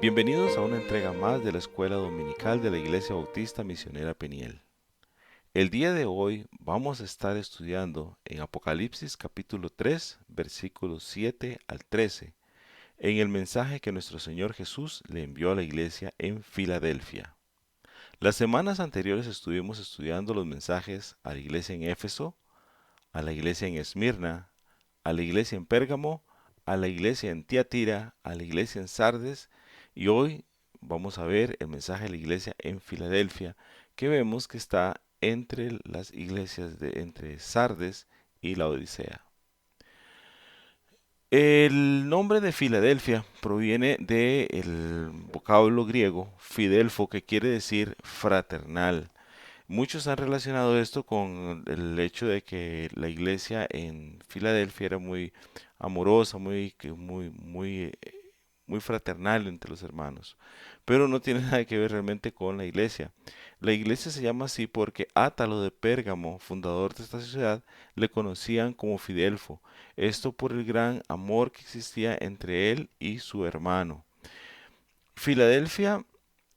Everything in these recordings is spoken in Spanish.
Bienvenidos a una entrega más de la Escuela Dominical de la Iglesia Bautista Misionera Peniel. El día de hoy vamos a estar estudiando en Apocalipsis capítulo 3, versículos 7 al 13, en el mensaje que nuestro Señor Jesús le envió a la iglesia en Filadelfia. Las semanas anteriores estuvimos estudiando los mensajes a la iglesia en Éfeso, a la iglesia en Esmirna, a la iglesia en Pérgamo, a la iglesia en Tiatira, a la iglesia en Sardes, y hoy vamos a ver el mensaje de la iglesia en Filadelfia, que vemos que está entre las iglesias entre Sardes y la Odisea. El nombre de Filadelfia proviene del vocablo griego fidelfo, que quiere decir fraternal. Muchos han relacionado esto con el hecho de que la iglesia en Filadelfia era muy amorosa, muy fraternal entre los hermanos, pero no tiene nada que ver realmente con la iglesia. La iglesia se llama así porque Átalo de Pérgamo, fundador de esta ciudad, le conocían como Fidelfo, esto por el gran amor que existía entre él y su hermano. Filadelfia,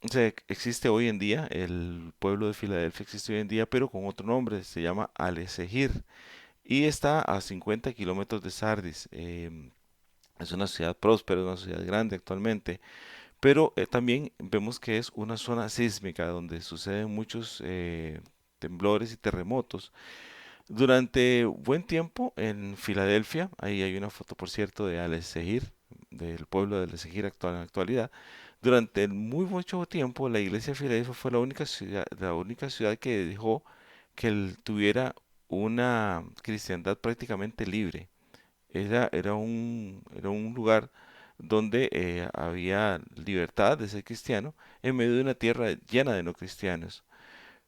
o sea, existe hoy en día, el pueblo de Filadelfia existe hoy en día, pero con otro nombre, se llama Alessegir, y está a 50 kilómetros de Sardis. Es una ciudad próspera, es una ciudad grande actualmente, pero también vemos que es una zona sísmica donde suceden muchos temblores y terremotos. Durante buen tiempo en Filadelfia, ahí hay una foto por cierto de Alessegir, del pueblo de Alessegir actual en la actualidad. Durante muy mucho tiempo la iglesia de Filadelfia fue la única ciudad que dejó que él tuviera una cristiandad prácticamente libre. Era un lugar donde había libertad de ser cristiano en medio de una tierra llena de no cristianos.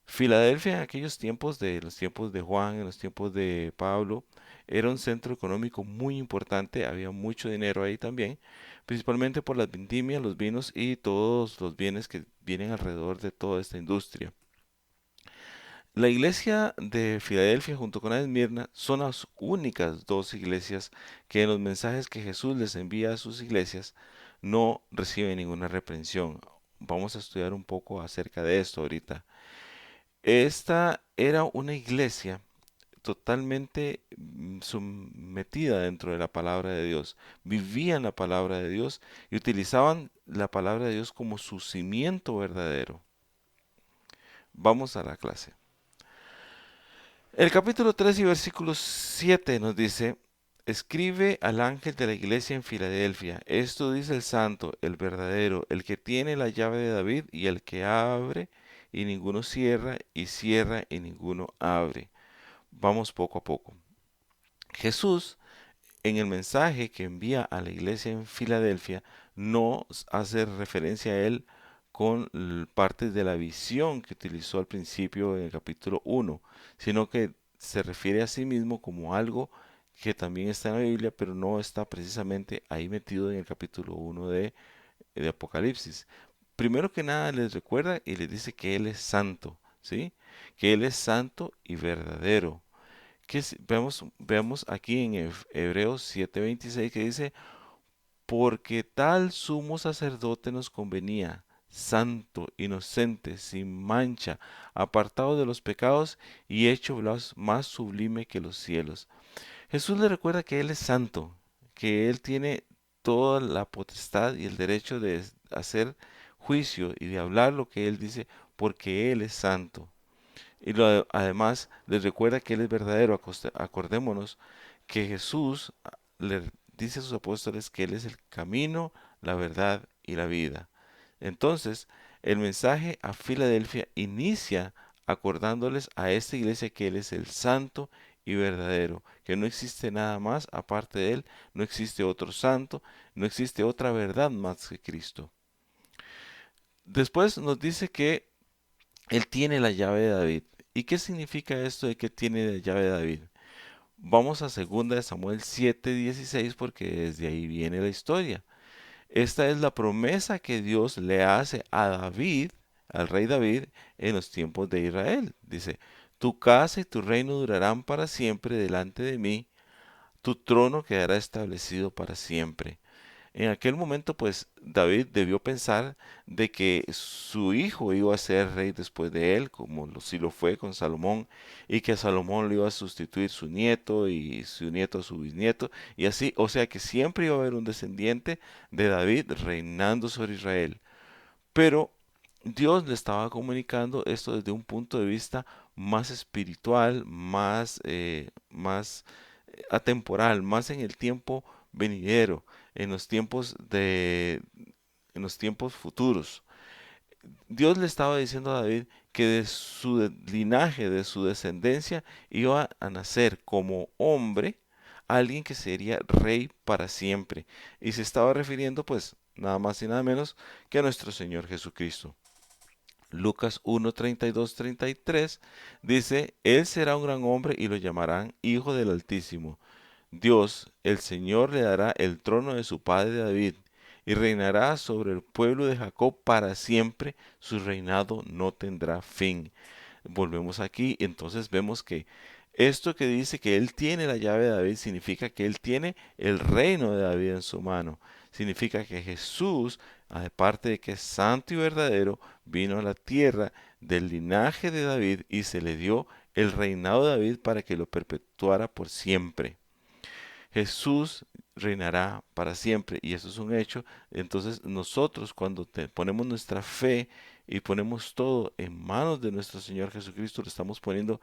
Filadelfia en aquellos tiempos, de los tiempos de Juan, en los tiempos de Pablo, era un centro económico muy importante, había mucho dinero ahí también, principalmente por las vendimias, los vinos y todos los bienes que vienen alrededor de toda esta industria. La iglesia de Filadelfia junto con la de Esmirna son las únicas dos iglesias que en los mensajes que Jesús les envía a sus iglesias no reciben ninguna reprensión. Vamos a estudiar un poco acerca de esto ahorita. Esta era una iglesia totalmente sometida dentro de la palabra de Dios. Vivían la palabra de Dios y utilizaban la palabra de Dios como su cimiento verdadero. Vamos a la clase. El capítulo 3 y versículo 7 nos dice, escribe al ángel de la iglesia en Filadelfia, esto dice el santo, el verdadero, el que tiene la llave de David y el que abre y ninguno cierra y cierra y ninguno abre. Vamos poco a poco. Jesús, en el mensaje que envía a la iglesia en Filadelfia, no hace referencia a él con partes de la visión que utilizó al principio en el capítulo 1, sino que se refiere a sí mismo como algo que también está en la Biblia, pero no está precisamente ahí metido en el capítulo 1 de Apocalipsis. Primero que nada les recuerda y les dice que Él es santo, ¿sí? Que Él es santo y verdadero. Veamos aquí en Hebreos 7:26 que dice, porque tal sumo sacerdote nos convenía, santo, inocente, sin mancha, apartado de los pecados y hecho más sublime que los cielos. Jesús le recuerda que Él es santo, que Él tiene toda la potestad y el derecho de hacer juicio y de hablar lo que Él dice, porque Él es santo. Además, les recuerda que Él es verdadero. Acordémonos que Jesús le dice a sus apóstoles que Él es el camino, la verdad y la vida. Entonces, el mensaje a Filadelfia inicia acordándoles a esta iglesia que Él es el santo y verdadero, que no existe nada más aparte de Él, no existe otro santo, no existe otra verdad más que Cristo. Después nos dice que Él tiene la llave de David. ¿Y qué significa esto de que tiene la llave de David? Vamos a 2 de Samuel 7:16 porque desde ahí viene la historia. Esta es la promesa que Dios le hace a David, al rey David, en los tiempos de Israel. Dice, tu casa y tu reino durarán para siempre delante de mí, tu trono quedará establecido para siempre. En aquel momento, pues David debió pensar de que su hijo iba a ser rey después de él, como sí lo fue con Salomón, y que a Salomón le iba a sustituir su nieto y su nieto a su bisnieto, y así, o sea que siempre iba a haber un descendiente de David reinando sobre Israel. Pero Dios le estaba comunicando esto desde un punto de vista más espiritual, más atemporal, más en el tiempo venidero, en los tiempos en los tiempos futuros. Dios le estaba diciendo a David que de su linaje, de su descendencia, iba a nacer como hombre alguien que sería rey para siempre. Y se estaba refiriendo pues nada más y nada menos que a nuestro Señor Jesucristo. Lucas 1, 32, 33 dice, Él será un gran hombre y lo llamarán Hijo del Altísimo. Dios, el Señor, le dará el trono de su padre David, y reinará sobre el pueblo de Jacob para siempre, su reinado no tendrá fin. Volvemos aquí, entonces vemos que esto que dice que Él tiene la llave de David significa que Él tiene el reino de David en su mano. Significa que Jesús, aparte de que es santo y verdadero, vino a la tierra del linaje de David y se le dio el reinado de David para que lo perpetuara por siempre. Jesús reinará para siempre y eso es un hecho. Entonces nosotros cuando ponemos nuestra fe y ponemos todo en manos de nuestro Señor Jesucristo, lo estamos poniendo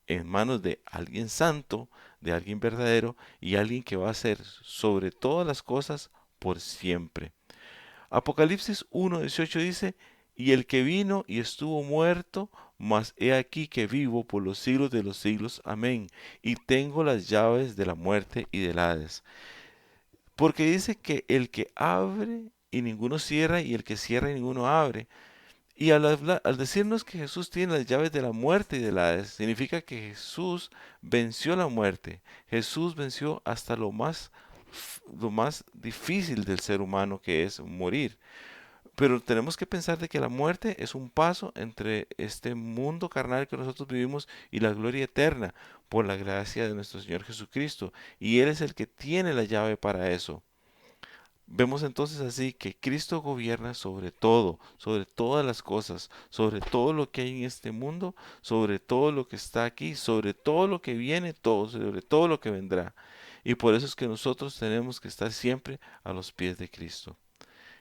en manos de alguien santo, de alguien verdadero y alguien que va a ser sobre todas las cosas por siempre. Apocalipsis 1:18 dice, y el que vino y estuvo muerto, mas he aquí que vivo por los siglos de los siglos. Amén. Y tengo las llaves de la muerte y del Hades. Porque dice que el que abre y ninguno cierra, y el que cierra y ninguno abre. Y al decirnos que Jesús tiene las llaves de la muerte y del Hades, significa que Jesús venció la muerte. Jesús venció hasta lo más difícil del ser humano, que es morir. Pero tenemos que pensar de que la muerte es un paso entre este mundo carnal que nosotros vivimos y la gloria eterna por la gracia de nuestro Señor Jesucristo. Y Él es el que tiene la llave para eso. Vemos entonces así que Cristo gobierna sobre todo, sobre todas las cosas, sobre todo lo que hay en este mundo, sobre todo lo que está aquí, sobre todo lo que viene, todo, sobre todo lo que vendrá. Y por eso es que nosotros tenemos que estar siempre a los pies de Cristo.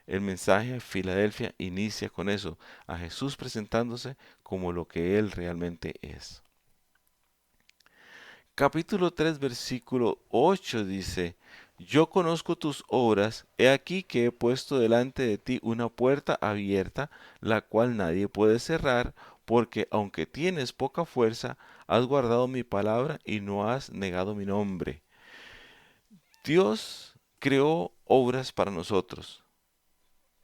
El mensaje a Filadelfia inicia con eso, a Jesús presentándose como lo que Él realmente es. Capítulo 3 versículo 8 dice, Yo conozco tus obras, he aquí que he puesto delante de ti una puerta abierta, la cual nadie puede cerrar, porque aunque tienes poca fuerza, has guardado mi palabra y no has negado mi nombre. Dios creó obras para nosotros.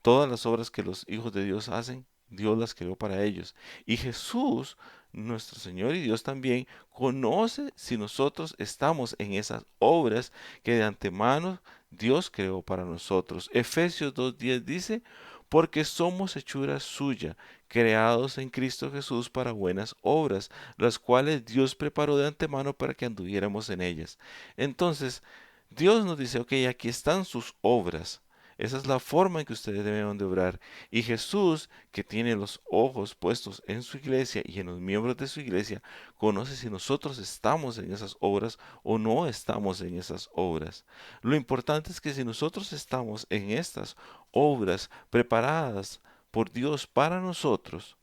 Todas las obras que los hijos de Dios hacen, Dios las creó para ellos. Y Jesús, nuestro Señor y Dios también, conoce si nosotros estamos en esas obras que de antemano Dios creó para nosotros. Efesios 2:10 dice, porque somos hechura suya, creados en Cristo Jesús para buenas obras, las cuales Dios preparó de antemano para que anduviéramos en ellas. Entonces, Dios nos dice, ok, aquí están sus obras. Esa es la forma en que ustedes deben de obrar. Y Jesús, que tiene los ojos puestos en su iglesia y en los miembros de su iglesia, conoce si nosotros estamos en esas obras o no estamos en esas obras. Lo importante es que si nosotros estamos en estas obras preparadas por Dios para nosotros,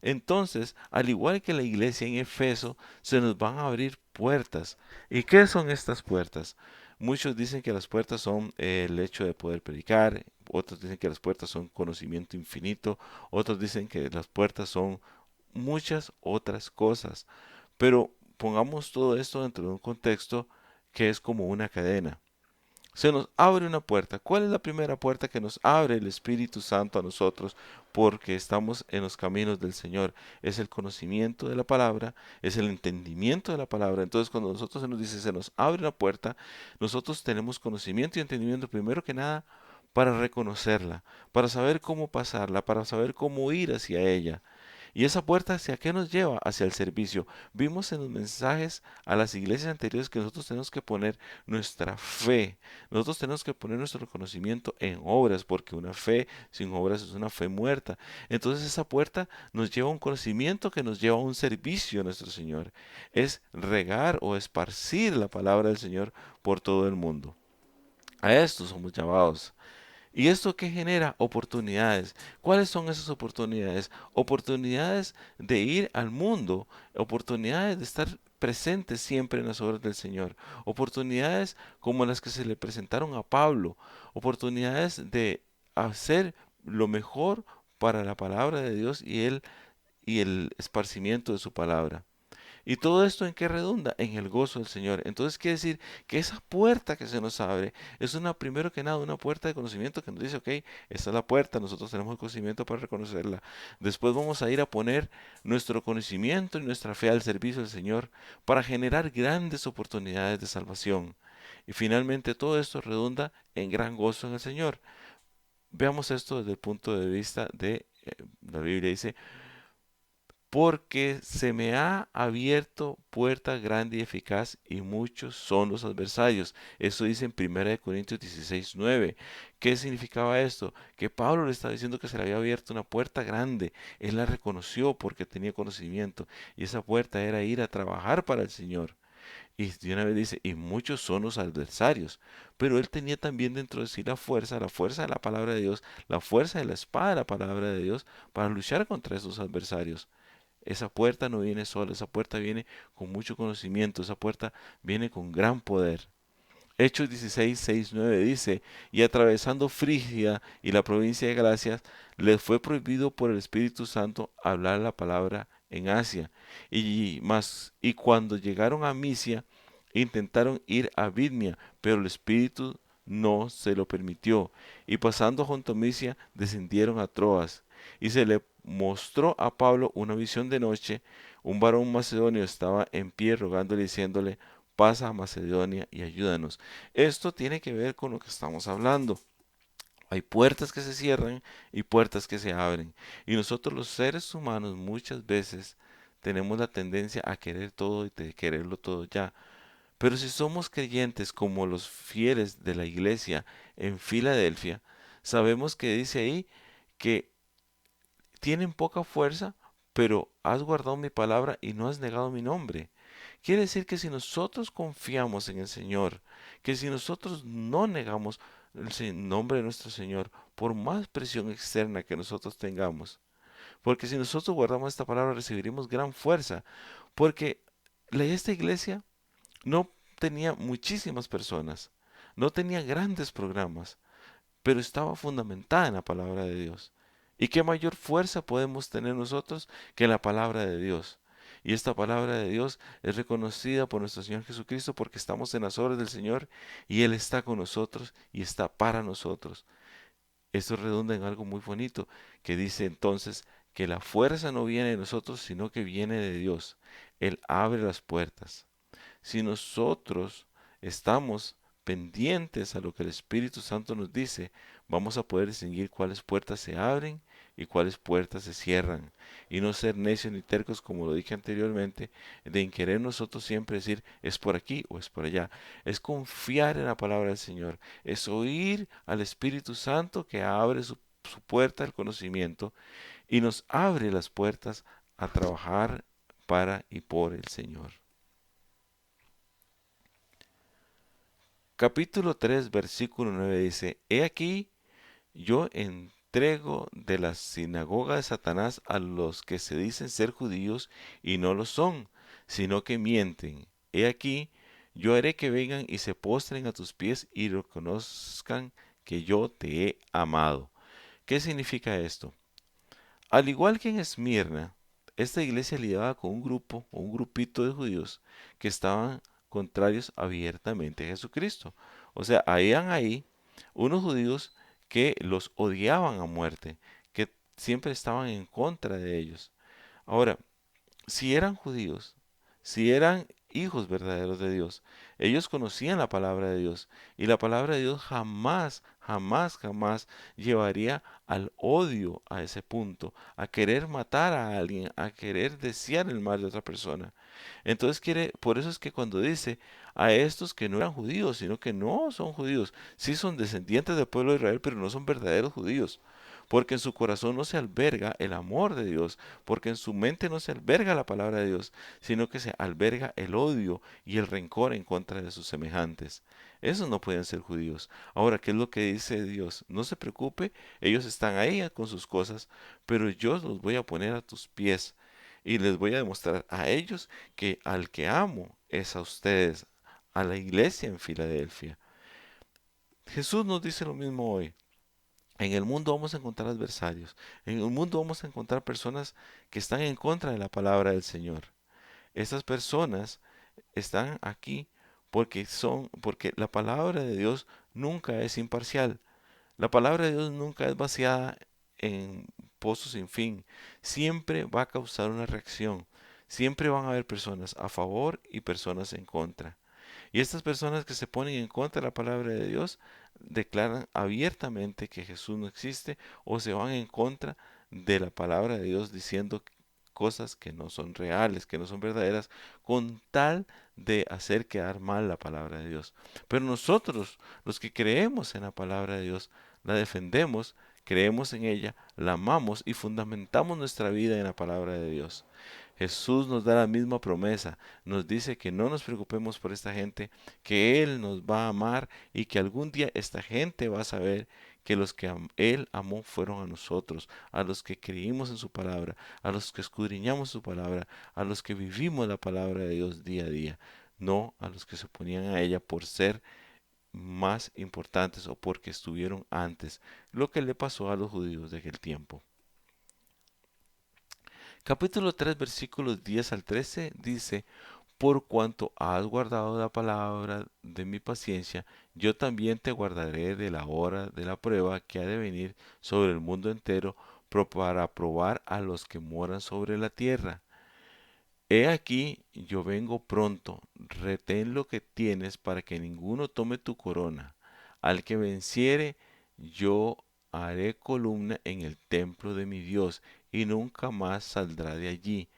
entonces, al igual que la iglesia en Efeso, se nos van a abrir puertas. ¿Y qué son estas puertas? Muchos dicen que las puertas son el hecho de poder predicar, otros dicen que las puertas son conocimiento infinito, otros dicen que las puertas son muchas otras cosas. Pero pongamos todo esto dentro de un contexto que es como una cadena. Se nos abre una puerta. ¿Cuál es la primera puerta que nos abre el Espíritu Santo a nosotros? Porque estamos en los caminos del Señor. Es el conocimiento de la palabra, es el entendimiento de la palabra. Entonces cuando nosotros se nos dice se nos abre una puerta, nosotros tenemos conocimiento y entendimiento primero que nada para reconocerla, para saber cómo pasarla, para saber cómo ir hacia ella. ¿Y esa puerta hacia qué nos lleva? Hacia el servicio. Vimos en los mensajes a las iglesias anteriores que nosotros tenemos que poner nuestra fe. Nosotros tenemos que poner nuestro reconocimiento en obras, porque una fe sin obras es una fe muerta. Entonces esa puerta nos lleva a un conocimiento que nos lleva a un servicio a nuestro Señor. Es regar o esparcir la palabra del Señor por todo el mundo. A esto somos llamados. ¿Y esto qué genera? Oportunidades. ¿Cuáles son esas oportunidades? Oportunidades de ir al mundo, oportunidades de estar presentes siempre en las obras del Señor, oportunidades como las que se le presentaron a Pablo, oportunidades de hacer lo mejor para la palabra de Dios y el esparcimiento de su palabra. ¿Y todo esto en qué redunda? En el gozo del Señor. Entonces quiere decir que esa puerta que se nos abre es una, primero que nada, una puerta de conocimiento que nos dice, ok, esta es la puerta, nosotros tenemos el conocimiento para reconocerla. Después vamos a ir a poner nuestro conocimiento y nuestra fe al servicio del Señor para generar grandes oportunidades de salvación. Y finalmente todo esto redunda en gran gozo en el Señor. Veamos esto desde el punto de vista de la Biblia dice, porque se me ha abierto puerta grande y eficaz y muchos son los adversarios. Eso dice en 1 Corintios 16:9. ¿Qué significaba esto? Que Pablo le estaba diciendo que se le había abierto una puerta grande. Él la reconoció porque tenía conocimiento y esa puerta era ir a trabajar para el Señor. Y de una vez dice, y muchos son los adversarios. Pero él tenía también dentro de sí la fuerza de la palabra de Dios, la fuerza de la espada de la palabra de Dios para luchar contra esos adversarios. Esa puerta no viene sola, esa puerta viene con mucho conocimiento, esa puerta viene con gran poder. Hechos 16, 6, 9 dice, y atravesando Frigia y la provincia de Galacia, les fue prohibido por el Espíritu Santo hablar la palabra en Asia. Y cuando llegaron a Misia, intentaron ir a Bidmia, pero el Espíritu no se lo permitió. Y pasando junto a Misia, descendieron a Troas. Y se le mostró a Pablo una visión de noche. Un varón macedonio estaba en pie rogándole diciéndole, pasa a Macedonia y ayúdanos. Esto tiene que ver con lo que estamos hablando. Hay puertas que se cierran y puertas que se abren. Y nosotros los seres humanos muchas veces tenemos la tendencia a querer todo y de quererlo todo ya. Pero si somos creyentes como los fieles de la iglesia en Filadelfia, sabemos que dice ahí que tienen poca fuerza, pero has guardado mi palabra y no has negado mi nombre. Quiere decir que si nosotros confiamos en el Señor, que si nosotros no negamos el nombre de nuestro Señor, por más presión externa que nosotros tengamos, porque si nosotros guardamos esta palabra recibiremos gran fuerza, porque esta iglesia no tenía muchísimas personas, no tenía grandes programas, pero estaba fundamentada en la palabra de Dios. ¿Y qué mayor fuerza podemos tener nosotros que la palabra de Dios? Y esta palabra de Dios es reconocida por nuestro Señor Jesucristo porque estamos en las obras del Señor y Él está con nosotros y está para nosotros. Esto redunda en algo muy bonito que dice entonces que la fuerza no viene de nosotros sino que viene de Dios. Él abre las puertas. Si nosotros estamos pendientes a lo que el Espíritu Santo nos dice, vamos a poder distinguir cuáles puertas se abren y cuáles puertas se cierran. Y no ser necios ni tercos, como lo dije anteriormente, de en querer nosotros siempre decir es por aquí o es por allá. Es confiar en la palabra del Señor. Es oír al Espíritu Santo que abre su puerta al conocimiento y nos abre las puertas a trabajar para y por el Señor. Capítulo 3, versículo 9 dice, He aquí, yo entrego de la sinagoga de Satanás a los que se dicen ser judíos y no lo son, sino que mienten. He aquí, yo haré que vengan y se postren a tus pies y reconozcan que yo te he amado. ¿Qué significa esto? Al igual que en Esmirna, esta iglesia lidiaba con un grupo o un grupito de judíos que estaban contrarios abiertamente a Jesucristo. O sea, habían ahí unos judíos que los odiaban a muerte, que siempre estaban en contra de ellos. Ahora, si eran judíos, si eran hijos verdaderos de Dios, ellos conocían la palabra de Dios y la palabra de Dios jamás, jamás, jamás llevaría al odio a ese punto, a querer matar a alguien, a querer desear el mal de otra persona. Entonces por eso es que cuando dice a estos que no eran judíos, sino que no son judíos, sí son descendientes del pueblo de Israel, pero no son verdaderos judíos, porque en su corazón no se alberga el amor de Dios, porque en su mente no se alberga la palabra de Dios, sino que se alberga el odio y el rencor en contra de sus semejantes. Esos no pueden ser judíos. Ahora, ¿qué es lo que dice Dios? No se preocupe, ellos están ahí con sus cosas, pero yo los voy a poner a tus pies y les voy a demostrar a ellos que al que amo es a ustedes, a la iglesia en Filadelfia. Jesús nos dice lo mismo hoy. En el mundo vamos a encontrar adversarios. En el mundo vamos a encontrar personas que están en contra de la palabra del Señor. Estas personas están aquí porque la palabra de Dios nunca es imparcial. La palabra de Dios nunca es vaciada en pozos sin fin. Siempre va a causar una reacción. Siempre van a haber personas a favor y personas en contra. Y estas personas que se ponen en contra de la palabra de Dios declaran abiertamente que Jesús no existe o se van en contra de la palabra de Dios diciendo cosas que no son reales, que no son verdaderas, con tal de hacer quedar mal la palabra de Dios. Pero nosotros, los que creemos en la palabra de Dios, la defendemos, creemos en ella, la amamos y fundamentamos nuestra vida en la palabra de Dios. Jesús nos da la misma promesa, nos dice que no nos preocupemos por esta gente, que Él nos va a amar y que algún día esta gente va a saber que los que Él amó fueron a nosotros, a los que creímos en su palabra, a los que escudriñamos su palabra, a los que vivimos la palabra de Dios día a día, no a los que se oponían a ella por ser más importantes o porque estuvieron antes, lo que le pasó a los judíos de aquel tiempo. Capítulo 3 versículos 10 al 13 dice, por cuanto has guardado la palabra de mi paciencia, yo también te guardaré de la hora de la prueba que ha de venir sobre el mundo entero para probar a los que moran sobre la tierra. He aquí, yo vengo pronto, retén lo que tienes para que ninguno tome tu corona. Al que venciere, yo haré columna en el templo de mi Dios, y nunca más saldrá de allí.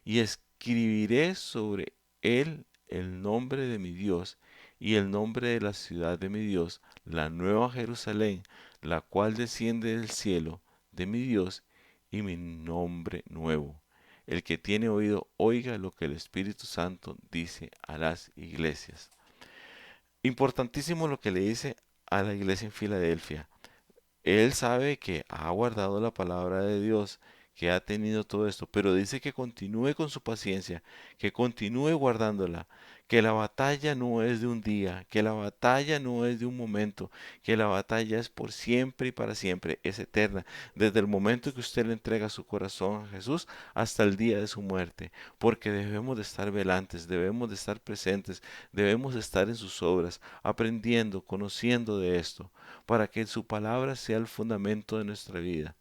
Y escribiré sobre él el nombre de mi Dios, y el nombre de la ciudad de mi Dios, la nueva Jerusalén, la cual desciende del cielo de mi Dios, y mi nombre nuevo. El que tiene oído, oiga lo que el Espíritu Santo dice a las iglesias. Importantísimo lo que le dice a la iglesia en Filadelfia. Él sabe que ha guardado la palabra de Dios, que ha tenido todo esto, pero dice que continúe con su paciencia, que continúe guardándola, que la batalla no es de un día, que la batalla no es de un momento, que la batalla es por siempre y para siempre, es eterna, desde el momento que usted le entrega su corazón a Jesús hasta el día de su muerte, porque debemos de estar velantes, debemos de estar presentes, debemos de estar en sus obras, aprendiendo, conociendo de esto para que su palabra sea el fundamento de nuestra vida.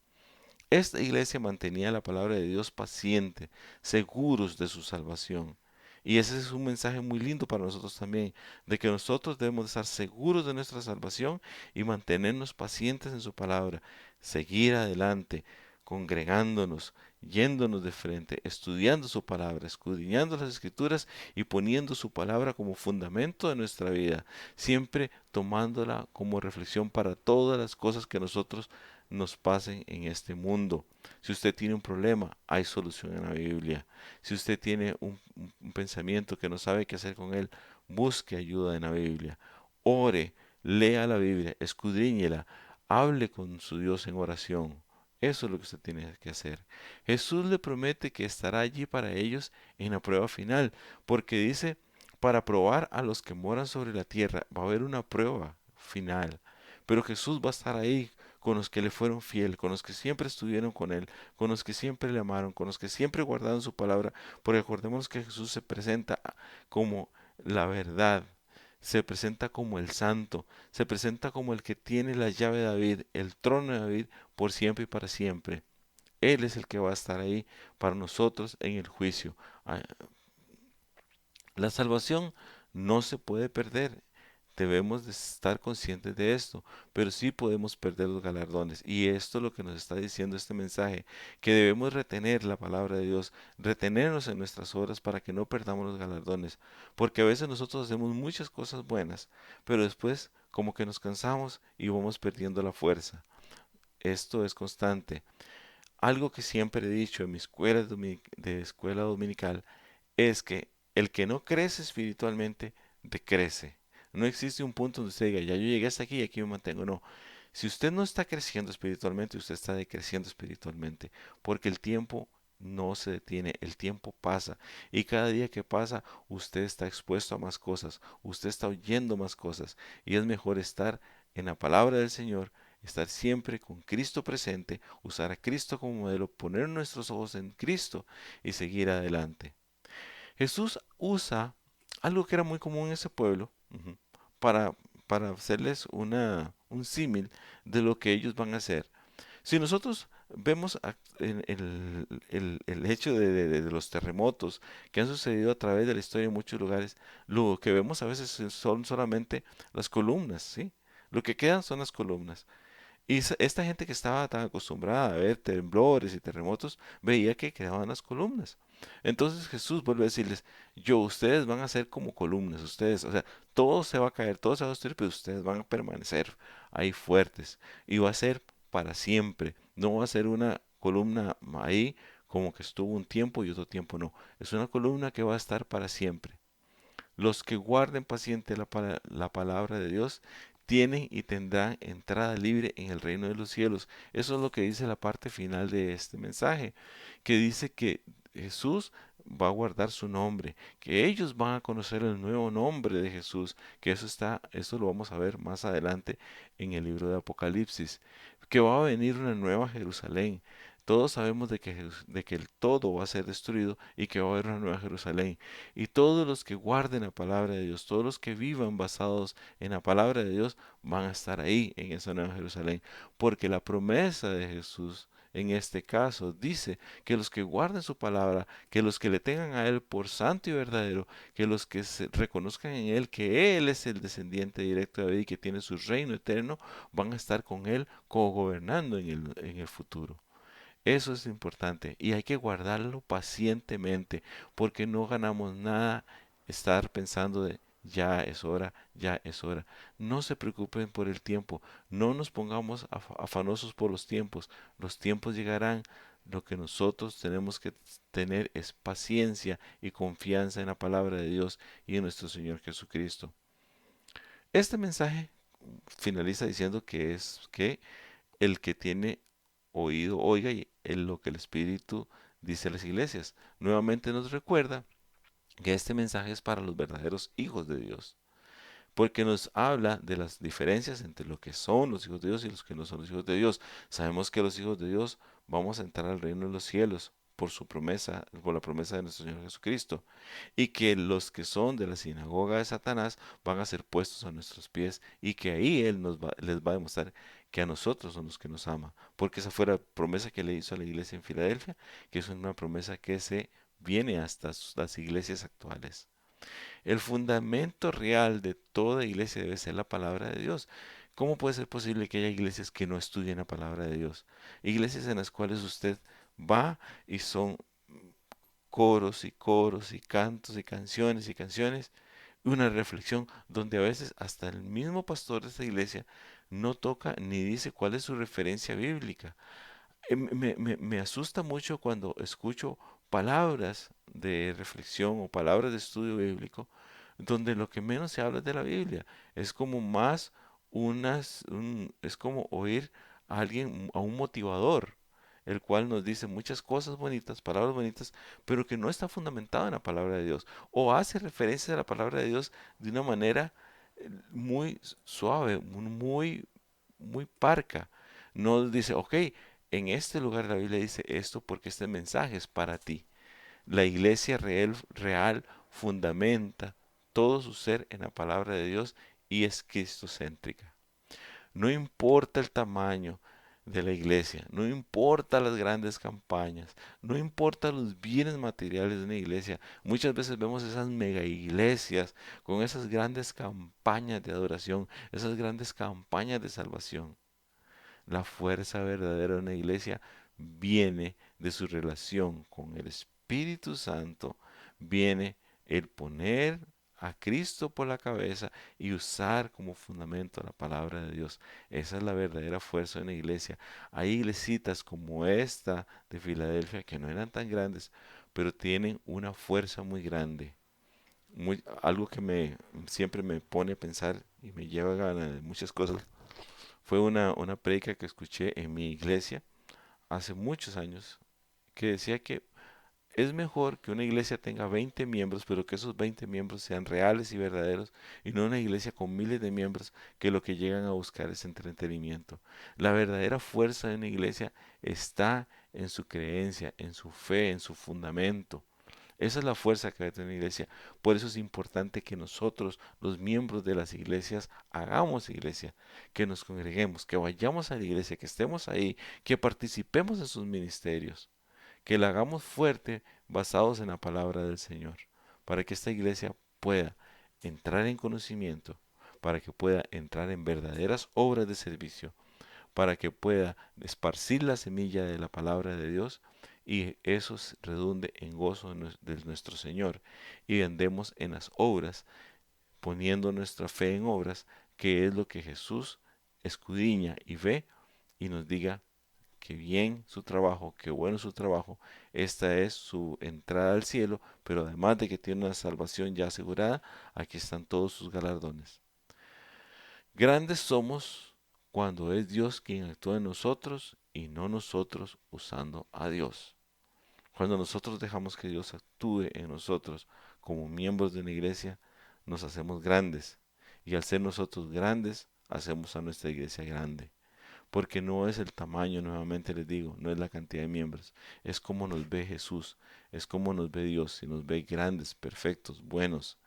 Esta iglesia mantenía la palabra de Dios paciente, seguros de su salvación. Y ese es un mensaje muy lindo para nosotros también, de que nosotros debemos estar seguros de nuestra salvación y mantenernos pacientes en su palabra, seguir adelante, congregándonos, yéndonos de frente, estudiando su palabra, escudriñando las escrituras y poniendo su palabra como fundamento de nuestra vida, siempre tomándola como reflexión para todas las cosas que nosotros nos pasen en este mundo. Si usted tiene un problema, hay solución en la Biblia. Si usted tiene un pensamiento que no sabe qué hacer con él, busque ayuda en la Biblia. Ore, lea la Biblia, escudriñela, hable con su Dios en oración. Eso es lo que usted tiene que hacer. Jesús le promete que estará allí para ellos en la prueba final, porque dice, para probar a los que moran sobre la tierra, va a haber una prueba final. Pero Jesús va a estar ahí con los que le fueron fiel, con los que siempre estuvieron con él, con los que siempre le amaron, con los que siempre guardaron su palabra, porque recordemos que Jesús se presenta como la verdad, se presenta como el santo, se presenta como el que tiene la llave de David, el trono de David por siempre y para siempre. Él es el que va a estar ahí para nosotros en el juicio. La salvación no se puede perder. Debemos de estar conscientes de esto, pero sí podemos perder los galardones. Y esto es lo que nos está diciendo este mensaje, que debemos retener la palabra de Dios, retenernos en nuestras obras para que no perdamos los galardones. Porque a veces nosotros hacemos muchas cosas buenas, pero después como que nos cansamos y vamos perdiendo la fuerza. Esto es constante. Algo que siempre he dicho en mi de escuela dominical es que el que no crece espiritualmente decrece. No existe un punto donde usted diga, ya yo llegué hasta aquí y aquí me mantengo. No. Si usted no está creciendo espiritualmente, usted está decreciendo espiritualmente, porque el tiempo no se detiene, el tiempo pasa y cada día que pasa usted está expuesto a más cosas, usted está oyendo más cosas y es mejor estar en la palabra del Señor, estar siempre con Cristo presente, usar a Cristo como modelo, poner nuestros ojos en Cristo y seguir adelante. Jesús usa algo que era muy común en ese pueblo, para, para hacerles un símil de lo que ellos van a hacer. Si nosotros vemos en el hecho de los terremotos que han sucedido a través de la historia en muchos lugares, lo que vemos a veces son solamente las columnas, ¿sí? Lo que quedan son las columnas. Y esta gente que estaba tan acostumbrada a ver temblores y terremotos, veía que quedaban las columnas. Entonces Jesús vuelve a decirles, ustedes van a ser como columnas, ustedes, o sea, todo se va a caer, todo se va a destruir, pero ustedes van a permanecer ahí fuertes. Y va a ser para siempre, no va a ser una columna ahí como que estuvo un tiempo y otro tiempo no. Es una columna que va a estar para siempre. Los que guarden paciente la palabra de Dios tienen y tendrán entrada libre en el reino de los cielos. Eso es lo que dice la parte final de este mensaje, que dice que Jesús va a guardar su nombre, que ellos van a conocer el nuevo nombre de Jesús, que eso lo vamos a ver más adelante en el libro de Apocalipsis, que va a venir una nueva Jerusalén. Todos sabemos de que el todo va a ser destruido y que va a haber una nueva Jerusalén. Y todos los que guarden la palabra de Dios, todos los que vivan basados en la palabra de Dios, van a estar ahí en esa nueva Jerusalén. Porque la promesa de Jesús en este caso dice que los que guarden su palabra, que los que le tengan a Él por santo y verdadero, que los que reconozcan en Él que Él es el descendiente directo de David y que tiene su reino eterno, van a estar con Él gobernando en el futuro. Eso es importante y hay que guardarlo pacientemente porque no ganamos nada estar pensando de ya es hora, ya es hora. No se preocupen por el tiempo, no nos pongamos afanosos por los tiempos llegarán. Lo que nosotros tenemos que tener es paciencia y confianza en la palabra de Dios y en nuestro Señor Jesucristo. Este mensaje finaliza diciendo que es que el que tiene oído, oiga y en lo que el Espíritu dice a las iglesias. Nuevamente nos recuerda que este mensaje es para los verdaderos hijos de Dios, porque nos habla de las diferencias entre lo que son los hijos de Dios y los que no son los hijos de Dios. Sabemos que los hijos de Dios vamos a entrar al reino de los cielos por su promesa, por la promesa de nuestro Señor Jesucristo, y que los que son de la sinagoga de Satanás van a ser puestos a nuestros pies y que ahí les va a demostrar que a nosotros son los que nos ama, porque esa fue la promesa que le hizo a la iglesia en Filadelfia, que es una promesa que se viene hasta las iglesias actuales. El fundamento real de toda iglesia debe ser la palabra de Dios. ¿Cómo puede ser posible que haya iglesias que no estudien la palabra de Dios? Iglesias en las cuales usted va y son coros y cantos y canciones, una reflexión donde a veces hasta el mismo pastor de esta iglesia no toca ni dice cuál es su referencia bíblica. Me asusta mucho cuando escucho palabras de reflexión o palabras de estudio bíblico donde lo que menos se habla es de la Biblia. Es como más es como oír a alguien, a un motivador, el cual nos dice muchas cosas bonitas, palabras bonitas, pero que no está fundamentado en la palabra de Dios. O hace referencia a la palabra de Dios de una manera muy suave, muy parca. No dice, ok, en este lugar la Biblia dice esto porque este mensaje es para ti. La iglesia real fundamenta todo su ser en la palabra de Dios y es cristocéntrica. No importa el tamaño, de la iglesia. No importa las grandes campañas, no importa los bienes materiales de una iglesia. Muchas veces vemos esas mega iglesias con esas grandes campañas de adoración, esas grandes campañas de salvación. La fuerza verdadera de una iglesia viene de su relación con el Espíritu Santo, viene el poner a Cristo por la cabeza y usar como fundamento la palabra de Dios. Esa es la verdadera fuerza de una iglesia. Hay iglesitas como esta de Filadelfia que no eran tan grandes, pero tienen una fuerza muy grande. Algo que siempre me pone a pensar y me lleva a ganar de muchas cosas fue una prédica que escuché en mi iglesia hace muchos años que decía que es mejor que una iglesia tenga 20 miembros, pero que esos 20 miembros sean reales y verdaderos, y no una iglesia con miles de miembros que lo que llegan a buscar es entretenimiento. La verdadera fuerza de una iglesia está en su creencia, en su fe, en su fundamento. Esa es la fuerza que va a tener la iglesia. Por eso es importante que nosotros, los miembros de las iglesias, hagamos iglesia, que nos congreguemos, que vayamos a la iglesia, que estemos ahí, que participemos en sus ministerios, que la hagamos fuerte basados en la palabra del Señor, para que esta iglesia pueda entrar en conocimiento, para que pueda entrar en verdaderas obras de servicio, para que pueda esparcir la semilla de la palabra de Dios y eso redunde en gozo de nuestro Señor y andemos en las obras, poniendo nuestra fe en obras, que es lo que Jesús escudriña y ve y nos diga que bien su trabajo, que bueno su trabajo, esta es su entrada al cielo, pero además de que tiene una salvación ya asegurada, aquí están todos sus galardones. Grandes somos cuando es Dios quien actúa en nosotros y no nosotros usando a Dios. Cuando nosotros dejamos que Dios actúe en nosotros como miembros de una iglesia, nos hacemos grandes. Y al ser nosotros grandes, hacemos a nuestra iglesia grande. Porque no es el tamaño, nuevamente les digo, no es la cantidad de miembros, es como nos ve Jesús, es como nos ve Dios, y nos ve grandes, perfectos, buenos.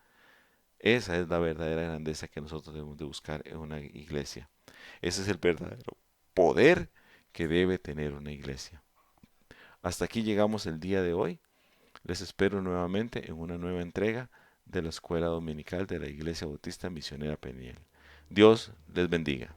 Esa es la verdadera grandeza que nosotros debemos de buscar en una iglesia. Ese es el verdadero poder que debe tener una iglesia. Hasta aquí llegamos el día de hoy. Les espero nuevamente en una nueva entrega de la Escuela Dominical de la Iglesia Bautista Misionera Peniel. Dios les bendiga.